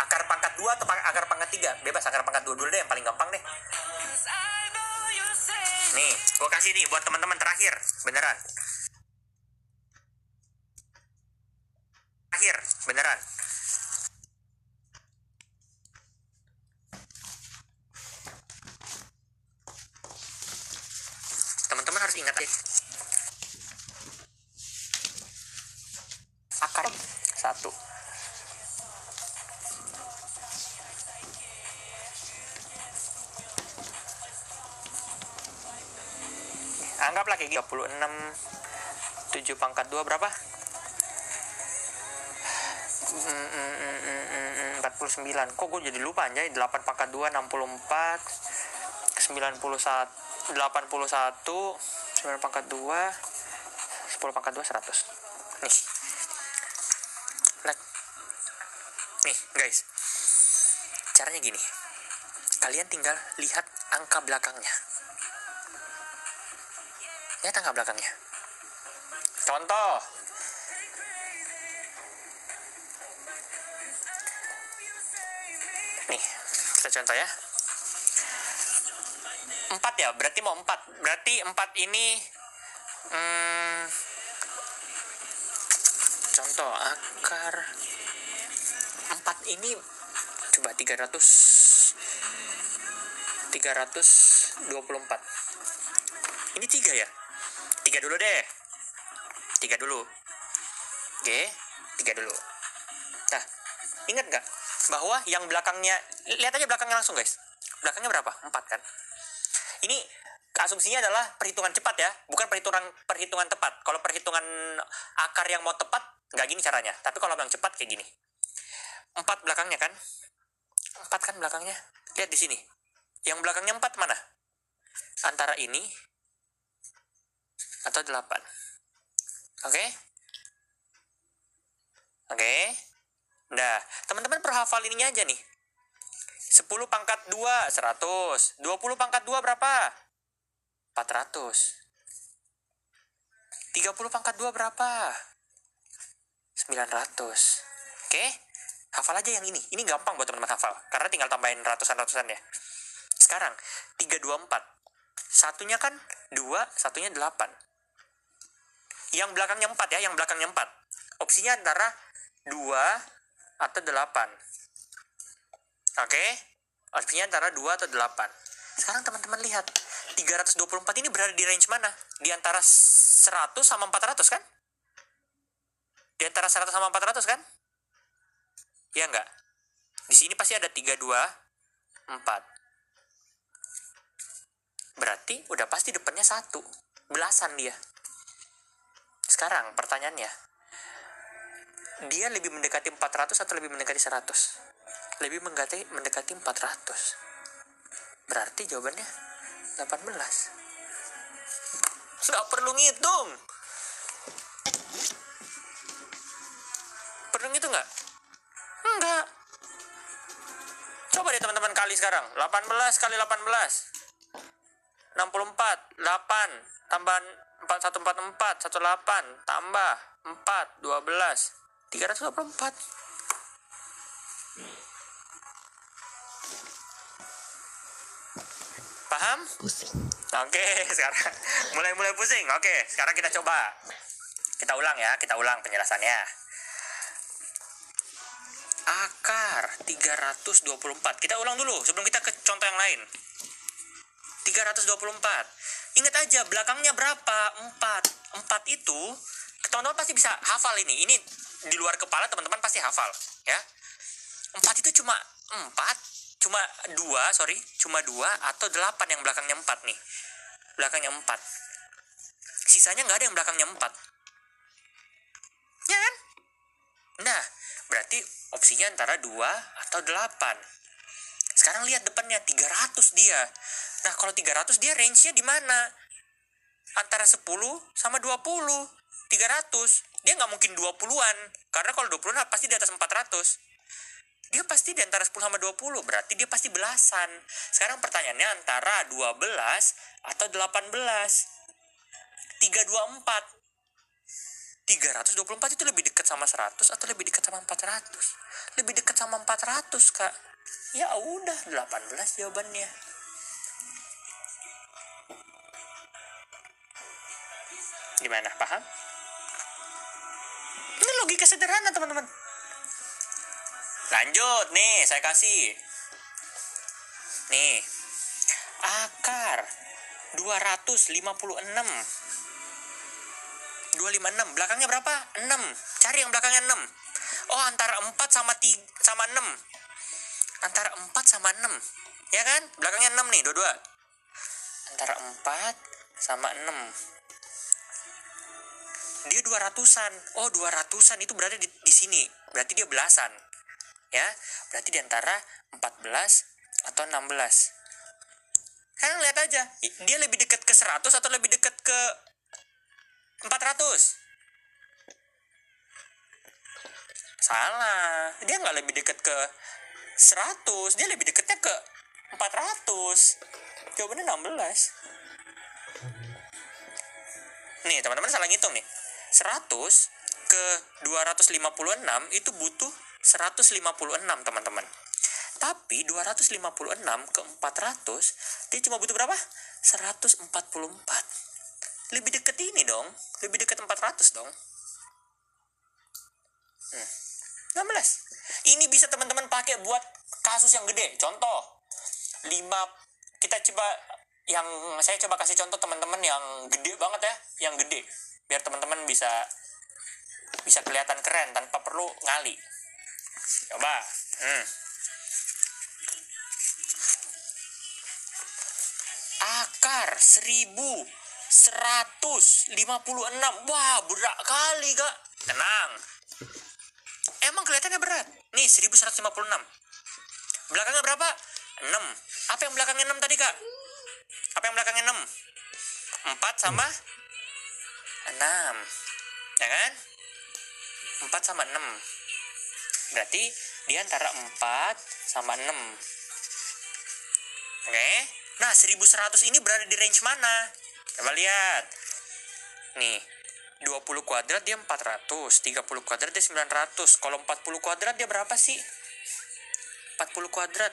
Akar pangkat 2 atau akar pangkat 3? Bebas, akar pangkat 2 dulu deh, yang paling gampang deh. Nih, gue kasih nih buat teman-teman terakhir, beneran. Beneran. Teman-teman harus ingat aja. Akar 1. Anggaplah kayak 36 7 pangkat 2 berapa? 49. Kok gue jadi lupa anjay. 8 pangkat 2 64 91 81 9 pangkat 2 10 pangkat 2 100. Nih. Nah. Nih guys, caranya gini. Kalian tinggal lihat angka belakangnya. Lihat angka belakangnya. Contoh. Nih, kita contoh ya. 4 ya, berarti mau 4. Berarti 4 ini contoh akar 4 ini coba 324. Ini 3 ya? 3 dulu deh. 3 dulu. Oke, 3 dulu. Nah, ingat gak bahwa yang belakangnya, lihat aja belakangnya langsung guys. Belakangnya berapa? 4 kan? Ini asumsinya adalah perhitungan cepat ya, bukan perhitungan tepat. Kalau perhitungan akar yang mau tepat, nggak gini caranya. Tapi kalau yang cepat kayak gini. 4 belakangnya kan? 4 kan belakangnya. Lihat di sini. Yang belakangnya 4 mana? Antara ini atau 8. Oke? Oke? Nah, teman-teman perlu hafal ininya aja nih. 10 pangkat 2, 100. 20 pangkat 2 berapa? 400. 30 pangkat 2 berapa? 900. Oke? Hafal aja yang ini. Ini gampang buat teman-teman hafal. Karena tinggal tambahin ratusan-ratusan ya. Sekarang, 324. Satunya kan 2, satunya 8. Yang belakangnya 4 ya, yang belakangnya 4. Opsinya antara 2 atau 8. Oke? Opsinya antara 2 atau 8. Sekarang teman-teman lihat. 324 ini berada di range mana? Di antara 100 sama 400 kan? Di antara 100 sama 400 kan? Ya enggak? Di sini pasti ada 3, 2, 4. Berarti udah pasti depannya 1. Belasan dia. Sekarang pertanyaannya. Dia lebih mendekati 400 atau lebih mendekati 100? Lebih mendekati 400. Berarti jawabannya 18. Nggak perlu ngitung. Perlu ngitung nggak? Enggak. Coba deh teman-teman kali sekarang. 18 kali 18. 64. 8. Tambah 4144. 18. Tambah 4. 12. 324. Paham? Pusing. Oke, sekarang mulai pusing. Oke, sekarang kita coba. Kita ulang ya, kita ulang penjelasannya. Akar 324. Kita ulang dulu sebelum kita ke contoh yang lain. 324. Ingat aja belakangnya berapa? 4. 4 itu teman-teman pasti bisa hafal ini. Ini di luar kepala teman-teman pasti hafal, ya. 4 itu cuma 2 atau 8 yang belakangnya 4 nih. Belakangnya 4. Sisanya nggak ada yang belakangnya 4. Ya kan? Nah, berarti opsinya antara 2 atau 8. Sekarang lihat depannya 300 dia. Nah, kalau 300 dia range-nya di mana? Antara 10 sama 20. 300. Dia nggak mungkin 20-an. Karena kalau 20-an pasti di atas 400. Dia pasti di antara 10 sama 20. Berarti dia pasti belasan. Sekarang pertanyaannya antara 12 atau 18. 324. 324 itu lebih dekat sama 100 atau lebih dekat sama 400? Lebih dekat sama 400, Kak. Ya udah, 18 jawabannya. Gimana, paham? Ini logika sederhana, teman-teman. Lanjut, nih, saya kasih. Nih, akar 256. 256, belakangnya berapa? 6. Cari yang belakangnya 6. Oh, antara 4 sama 6. Antara 4 sama 6. Ya kan? Belakangnya 6 nih, dua-dua. Antara 4 sama 6. Dia 200-an. Oh, 200-an itu berada di sini. Berarti dia belasan. Ya, berarti di antara 14 atau 16. Kalian lihat aja, dia lebih dekat ke 100 atau lebih dekat ke 400? Salah, dia nggak lebih dekat ke 100, dia lebih dekatnya ke 400. Jawabannya 16. Nih, teman-teman salah ngitung nih. 100 ke 256 itu butuh 156, teman-teman. Tapi 256 ke 400, dia cuma butuh berapa? 144. Lebih dekat ini dong. Lebih dekat 400 dong. 16. Ini bisa teman-teman pakai buat kasus yang gede. Contoh, 5, kita coba saya coba kasih contoh teman-teman yang gede banget ya, yang gede. Biar teman-teman bisa kelihatan keren tanpa perlu ngali. Coba. Akar 1156. Wah, berat kali, Kak. Tenang. Emang kelihatannya berat. Nih, 1156. Belakangnya berapa? 6. Apa yang belakangnya 6 tadi, Kak? Apa yang belakangnya 6? 4 sama 6. Ya kan? 4 sama 6. Berarti dia antara 4 sama 6. Oke? Nah, 1100 ini berada di range mana? Coba lihat. Nih, 20 kuadrat dia 400, 30 kuadrat dia 900. Kalau 40 kuadrat dia berapa sih? 40 kuadrat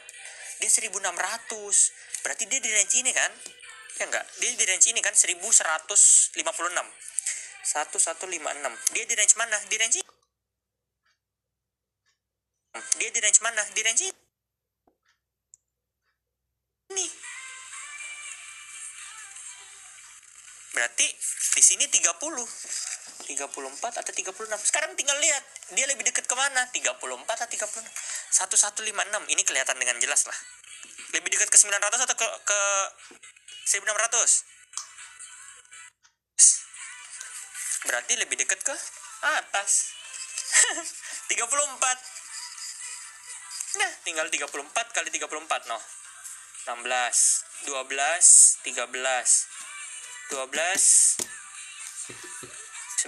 dia 1600. Berarti dia di range ini kan? Ya enggak? Dia di range ini kan, 1156. 1156. Dia di range mana? Di range ini. Dia di range mana? Di range ini. Berarti di sini 34 atau 36. Sekarang tinggal lihat dia lebih dekat ke mana? 34 atau 36? 1156. Ini kelihatan dengan jelas lah. Lebih dekat ke 900 atau ke 1600? Berarti lebih dekat ke atas. 34. Nah, tinggal 34 kali 34 noh. 16, 12, 13. 12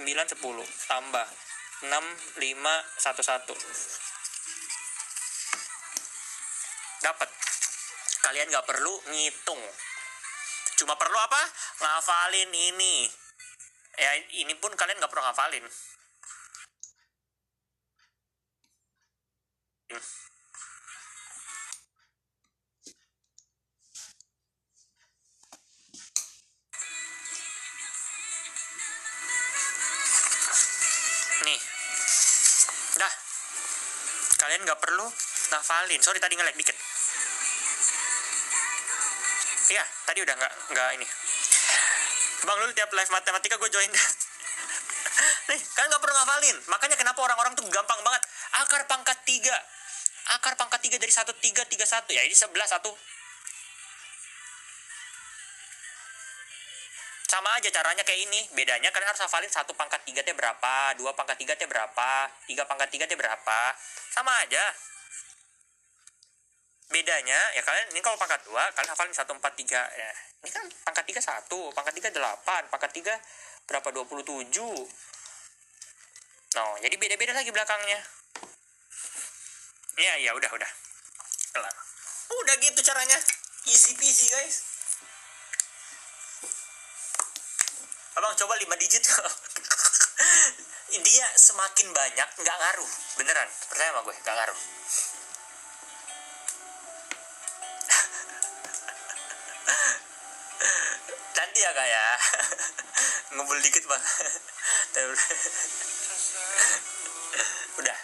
9 10 tambah 6 5 1 1. Dapat. Kalian nggak perlu ngitung, cuma perlu apa? Ngafalin ini. Ya, ini pun kalian nggak perlu ngafalin. Nih, dah, kalian nggak perlu ngafalin. Sorry tadi nge-lag dikit. Iya, tadi udah nggak ini. Bang Lul tiap live matematika gue join. Nih, kalian nggak perlu ngafalin. Makanya kenapa orang-orang tuh gampang banget. Akar pangkat 3. Akar pangkat 3 dari 1331. Ya ini 11 1. Sama aja caranya kayak ini. Bedanya kalian harus hafalin 1 pangkat 3 T berapa, 2 pangkat 3 T berapa, 3 pangkat 3 T berapa. Sama aja. Bedanya, ya kalian, ini kalau pangkat 2, kalian hafalin 1, 4, 3. Ya. Ini kan pangkat 3 1, pangkat 3 8, pangkat 3 berapa? 27. No, jadi beda-beda lagi belakangnya. Ya, udah. Kelar. Udah gitu caranya. Easy peasy, guys. Abang coba 5 digit. Dia semakin banyak nggak ngaruh, beneran, percaya sama gue, nggak ngaruh. Nanti ya kak ya. Ngumpul dikit bang. Udah,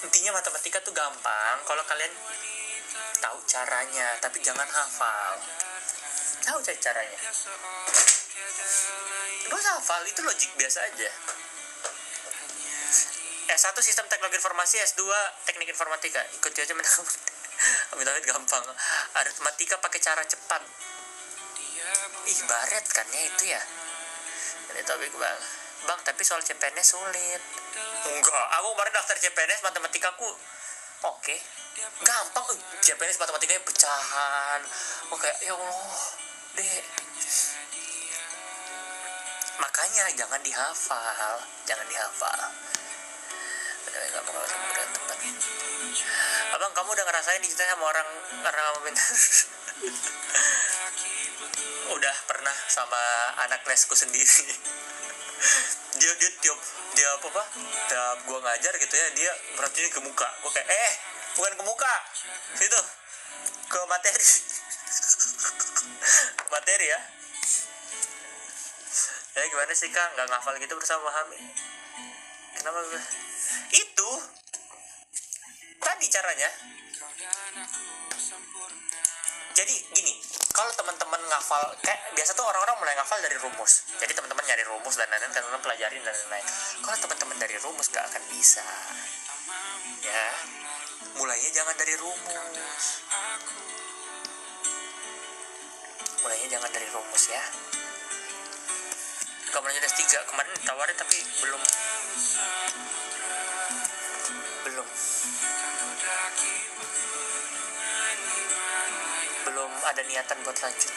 intinya matematika tuh gampang kalau kalian tahu caranya, tapi jangan hafal. Tahu caranya, gak usah hafal, itu logik biasa aja. S1 sistem teknologi informasi, S2 teknik informatika, ikuti aja menang. Amit-amit gampang. Aritmatika pakai cara cepat. Ih, baret kan ya itu ya. Ini topik bang. Bang, tapi soal CPNS sulit. Enggak, aku kemarin daftar CPNS, matematikaku oke. Gampang, CPNS matematikanya pecahan. Oh kayak ya Allah, deh. Makanya jangan dihafal, jangan dihafal. Abang, kamu udah ngerasain diceritain sama orang karena kamu pintar? Udah pernah sama anak lesku sendiri. dia apa tiap gue ngajar gitu ya, dia berarti ke muka gue kayak bukan ke muka situ, ke materi. Materi ya. Ya gimana sih kak, nggak ngafal gitu bersama Hami? Kenapa gue itu tadi caranya? Jadi gini, kalau teman-teman ngafal, kayak biasa tuh orang-orang mulai ngafal dari rumus. Jadi teman-teman nyari rumus dan lain-lain, teman-teman pelajarin dan lain-lain. Kalau teman-teman dari rumus gak akan bisa. Ya, mulainya jangan dari rumus. Mulainya jangan dari rumus ya. Kamu lanjut S3, kemarin tawarin tapi belum ada niatan buat lanjut.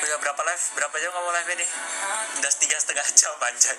Udah berapa jam kamu live ini? Udah 3,5 jam anjay.